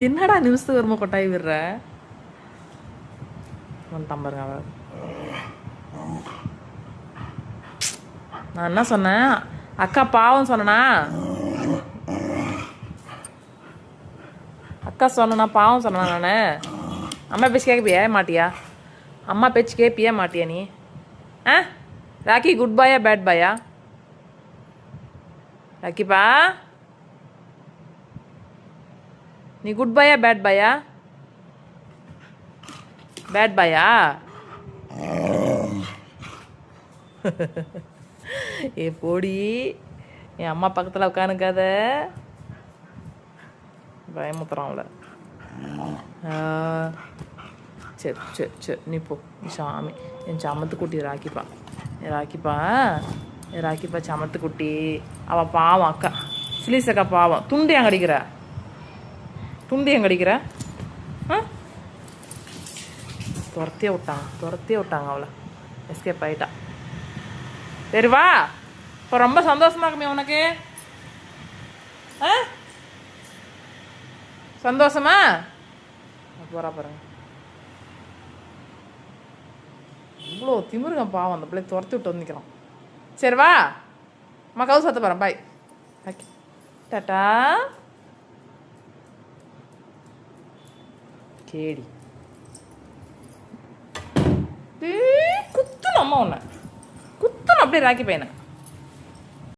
என்னடா நிமிஷத்துக்கு வருமா கொட்டாய் விடுற வந்துட்டான் பாருங்க அவ. நான் என்ன சொன்னேன்? அக்கா பாவம் சொன்னனா? அக்கா சொன்னா பாவம் சொன்னா நான்? அம்மா பேச்சு கேட்பியா மாட்டியா? அம்மா பேச்சு கேட்பியா மாட்டியா நீ? ஆ ராக்கி குட் பாயா பேட் பாயா? ராக்கிப்பா நீ குட் பாயா பேட் பாயா? பேட் பாயா? ஏ போடி, என் அம்மா பக்கத்தில் உட்காந்துக்காத, பயமுத்துறான் அவளை. சரி சரி சரி நீ போ, சாமி என் சமத்து குட்டி ராக்கிப்பா. ராக்கிப்பா ராக்கிப்பா சமத்து குட்டி. அவள் பாவம் அக்கா, சிலீஸ் அக்கா பாவம். துண்டு ஏன் கடிக்கிற? துண்டு ஏன் கடிக்கிற? துரத்தியே விட்டாங்க அவளை. எஸ்கேப் ஆகிட்டா. சரி வா, இப்போ ரொம்ப சந்தோஷமா இருக்குமே உனக்கு? ஆ சந்தோஷமா? போகிறா பாருங்க. இவ்வளோ திமிருங்க பாவம், அந்த பிள்ளை துரத்தி விட்டு வந்துக்கிறான். சரி வா, அம்மா கவு சாத்த போகிறேன். பாய். Okay tata. கேடி குத்துணும் அம்மா, ஒன்று குத்துணும் அப்படியே ராக்கி பையனை.